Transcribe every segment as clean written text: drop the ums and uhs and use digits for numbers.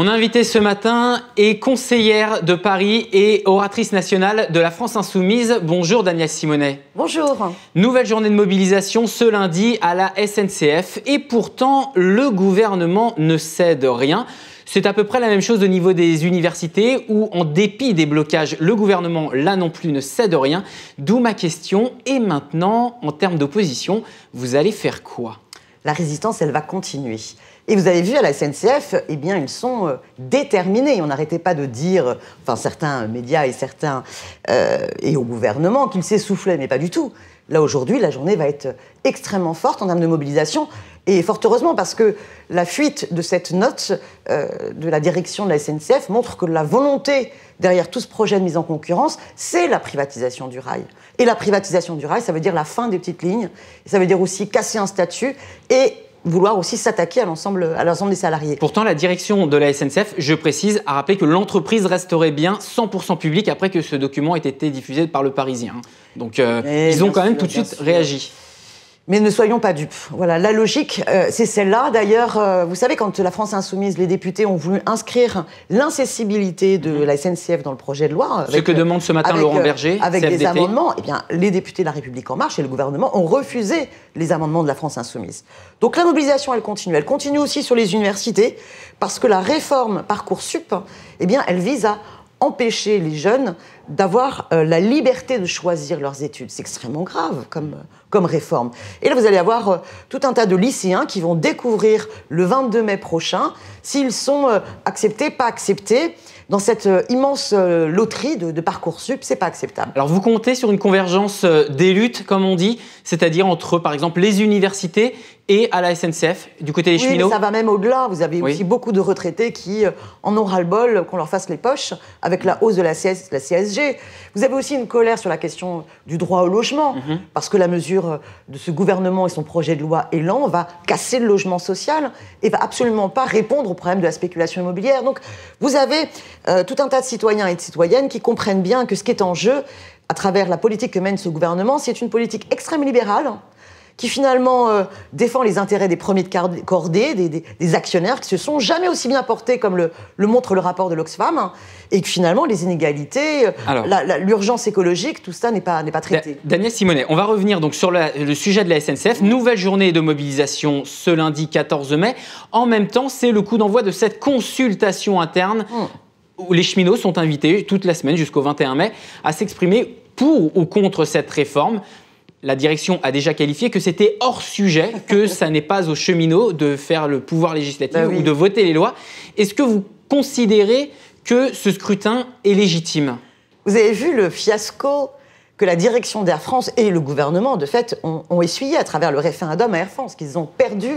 Mon invitée ce matin est conseillère de Paris et oratrice nationale de la France Insoumise. Bonjour Danielle Simonet. Bonjour. Nouvelle journée de mobilisation ce lundi à la SNCF et pourtant le gouvernement ne cède rien. C'est à peu près la même chose au niveau des universités où en dépit des blocages, le gouvernement là non plus ne cède rien. D'où ma question, et maintenant en termes d'opposition, vous allez faire quoi? La résistance, elle va continuer. Et vous avez vu à la SNCF, eh bien, ils sont déterminés. On n'arrêtait pas de dire, enfin certains médias et au gouvernement qu'ils s'essoufflaient, mais pas du tout. Là aujourd'hui, la journée va être extrêmement forte en termes de mobilisation. Et fort heureusement, parce que la fuite de cette note de la direction de la SNCF montre que la volonté derrière tout ce projet de mise en concurrence, c'est la privatisation du rail. Et la privatisation du rail, ça veut dire la fin des petites lignes, et ça veut dire aussi casser un statut et vouloir aussi s'attaquer à l'ensemble des salariés. Pourtant, la direction de la SNCF, je précise, a rappelé que l'entreprise resterait bien 100% publique après que ce document ait été diffusé par Le Parisien. Donc, ils ont quand même tout de suite réagi. Mais ne soyons pas dupes. Voilà, la logique, c'est celle-là. D'ailleurs, vous savez, quand la France Insoumise, les députés ont voulu inscrire l'incessibilité de la SNCF dans le projet de loi... Ce que demande ce matin Laurent Berger, avec CFDT. des amendements, eh bien, les députés de la République En Marche et le gouvernement ont refusé les amendements de la France Insoumise. Donc la mobilisation, elle continue. Elle continue aussi sur les universités, parce que la réforme Parcoursup, eh bien, elle vise à empêcher les jeunes d'avoir la liberté de choisir leurs études. C'est extrêmement grave comme réforme. Et là, vous allez avoir tout un tas de lycéens qui vont découvrir le 22 mai prochain s'ils sont acceptés, pas acceptés. Dans cette immense loterie de Parcoursup, c'est pas acceptable. Alors vous comptez sur une convergence des luttes, comme on dit, c'est-à-dire entre, par exemple, les universités et à la SNCF, du côté des cheminots? Oui, mais ça va même au-delà. Vous avez aussi beaucoup de retraités qui en ont ras-le-bol qu'on leur fasse les poches avec la hausse de la CSG. Vous avez aussi une colère sur la question du droit au logement, parce que la mesure de ce gouvernement et son projet de loi Élan va casser le logement social et va absolument pas répondre au problème de la spéculation immobilière. Donc vous avez tout un tas de citoyens et de citoyennes qui comprennent bien que ce qui est en jeu, à travers la politique que mène ce gouvernement, c'est une politique extrême libérale, qui finalement défend les intérêts des premiers de cordée, des actionnaires qui se sont jamais aussi bien portés comme le montre le rapport de l'Oxfam, et que finalement les inégalités, l'urgence écologique, tout ça n'est pas traité. Danielle Simonet, on va revenir donc sur le sujet de la SNCF. Nouvelle journée de mobilisation ce lundi 14 mai. En même temps, c'est le coup d'envoi de cette consultation interne où les cheminots sont invités toute la semaine jusqu'au 21 mai à s'exprimer pour ou contre cette réforme. La direction a déjà qualifié que c'était hors sujet, que ça n'est pas aux cheminots de faire le pouvoir législatif ou de voter les lois. Est-ce que vous considérez que ce scrutin est légitime? Vous avez vu le fiasco que la direction d'Air France et le gouvernement, de fait, ont essuyé à travers le référendum à Air France, qu'ils ont perdu,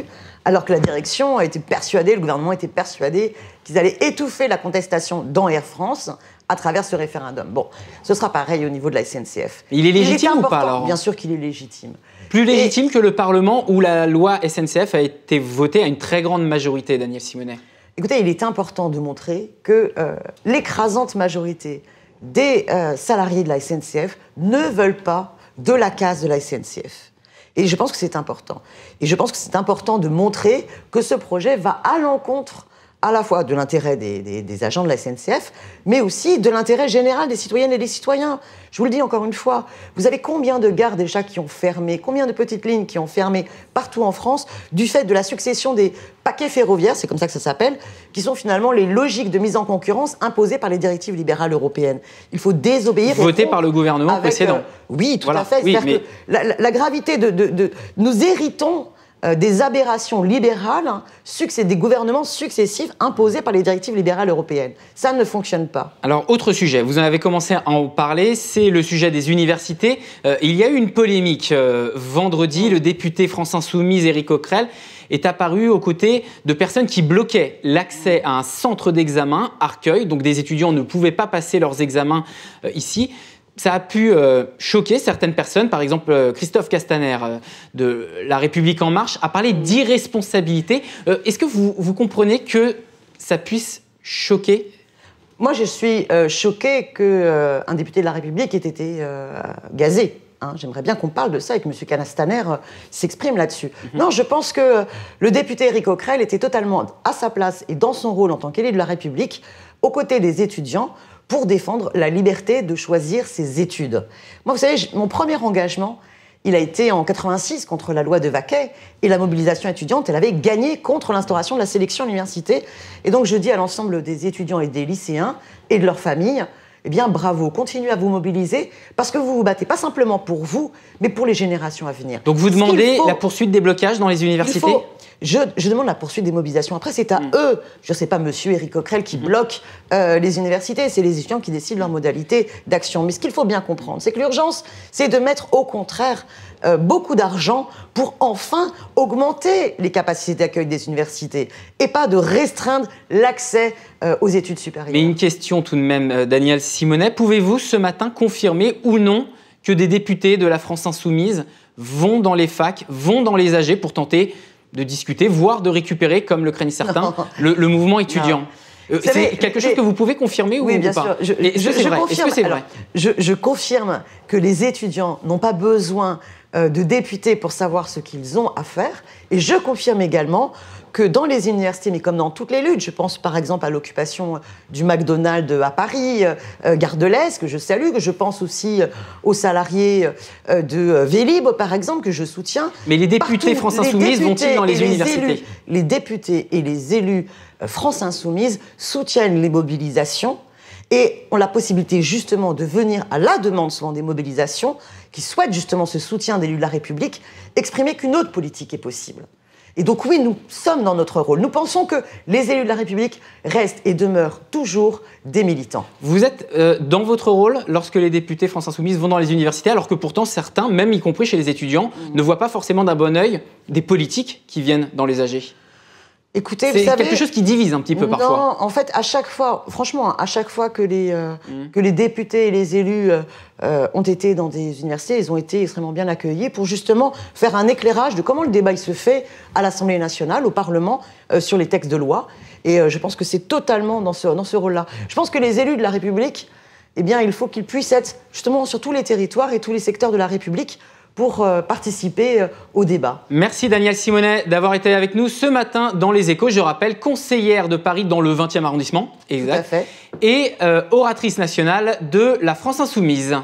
alors que la direction a été persuadée, le gouvernement était persuadé qu'ils allaient étouffer la contestation dans Air France à travers ce référendum. Bon, ce sera pareil au niveau de la SNCF. Il est légitime ou pas alors? Bien sûr qu'il est légitime. Plus légitime que le Parlement où la loi SNCF a été votée à une très grande majorité, Danielle Simonet. Écoutez, il est important de montrer que l'écrasante majorité des salariés de la SNCF ne veulent pas de la casse de la SNCF. Et je pense que c'est important. Et je pense que c'est important de montrer que ce projet va à l'encontre à la fois de l'intérêt des agents de la SNCF, mais aussi de l'intérêt général des citoyennes et des citoyens. Je vous le dis encore une fois, vous avez combien de gares déjà qui ont fermé, combien de petites lignes qui ont fermé partout en France du fait de la succession des paquets ferroviaires, c'est comme ça que ça s'appelle, qui sont finalement les logiques de mise en concurrence imposées par les directives libérales européennes. Il faut désobéir. Voté par le gouvernement précédent. Oui, tout à fait. Oui, mais... que la gravité nous héritons des aberrations libérales, des gouvernements successifs imposés par les directives libérales européennes. Ça ne fonctionne pas. Alors, autre sujet, vous en avez commencé à en parler, c'est le sujet des universités. Il y a eu une polémique vendredi. Le député France Insoumise, Éric Coquerel, est apparu aux côtés de personnes qui bloquaient l'accès à un centre d'examen, Arcueil. Donc, des étudiants ne pouvaient pas passer leurs examens ici. Ça a pu choquer certaines personnes. Par exemple, Christophe Castaner de La République En Marche a parlé d'irresponsabilité. Est-ce que vous comprenez que ça puisse choquer? Moi, je suis choquée qu'un député de La République ait été gazé. Hein. J'aimerais bien qu'on parle de ça et que M. Castaner s'exprime là-dessus. Non, je pense que le député Éric Coquerel était totalement à sa place et dans son rôle en tant qu'élu de la République, aux côtés des étudiants, pour défendre la liberté de choisir ses études. Moi, vous savez, mon premier engagement, il a été en 86 contre la loi de Vaquet, et la mobilisation étudiante, elle avait gagné contre l'instauration de la sélection à l'université. Et donc je dis à l'ensemble des étudiants et des lycéens et de leurs familles, eh bien bravo, continuez à vous mobiliser, parce que vous vous battez pas simplement pour vous, mais pour les générations à venir. Donc vous demandez la poursuite des blocages dans les universités ? Je demande la poursuite des mobilisations. Après, c'est à eux, je ne sais pas, monsieur Éric Coquerel, qui bloque les universités. C'est les étudiants qui décident leur modalité d'action. Mais ce qu'il faut bien comprendre, c'est que l'urgence, c'est de mettre au contraire beaucoup d'argent pour enfin augmenter les capacités d'accueil des universités et pas de restreindre l'accès aux études supérieures. Mais une question tout de même, Daniel Simonet. Pouvez-vous ce matin confirmer ou non que des députés de la France Insoumise vont dans les facs, vont dans les AG pour tenter de discuter, voire de récupérer, comme le craignent certains, le mouvement étudiant? C'est quelque chose que vous pouvez confirmer ou bien pas? sûr. Est-ce que c'est vrai? Je confirme que les étudiants n'ont pas besoin de députés pour savoir ce qu'ils ont à faire. Et je confirme également que dans les universités, mais comme dans toutes les luttes, je pense par exemple à l'occupation du McDonald's à Paris, Gare de l'Est, que je salue, que je pense aussi aux salariés de Vélib, par exemple, que je soutiens. Mais les députés France Insoumise vont-ils dans les universités? Les députés et les élus France Insoumise soutiennent les mobilisations et ont la possibilité justement de venir à la demande souvent des mobilisations qui souhaitent justement ce soutien d'élus de la République, exprimer qu'une autre politique est possible. Et donc oui, nous sommes dans notre rôle. Nous pensons que les élus de la République restent et demeurent toujours des militants. Vous êtes dans votre rôle lorsque les députés France Insoumise vont dans les universités, alors que pourtant certains, même y compris chez les étudiants, ne voient pas forcément d'un bon œil des politiques qui viennent dans les AG. Écoutez, c'est quelque chose qui divise un petit peu parfois. Non, en fait, à chaque fois, franchement, à chaque fois que les députés et les élus ont été dans des universités, ils ont été extrêmement bien accueillis pour justement faire un éclairage de comment le débat il se fait à l'Assemblée nationale, au Parlement, sur les textes de loi. Et je pense que c'est totalement dans ce rôle-là. Je pense que les élus de la République, eh bien, il faut qu'ils puissent être justement sur tous les territoires et tous les secteurs de la République pour participer au débat. Merci Daniel Simonet d'avoir été avec nous ce matin dans Les Échos. Je rappelle, conseillère de Paris dans le 20e arrondissement, exact, tout à fait. Et oratrice nationale de la France Insoumise.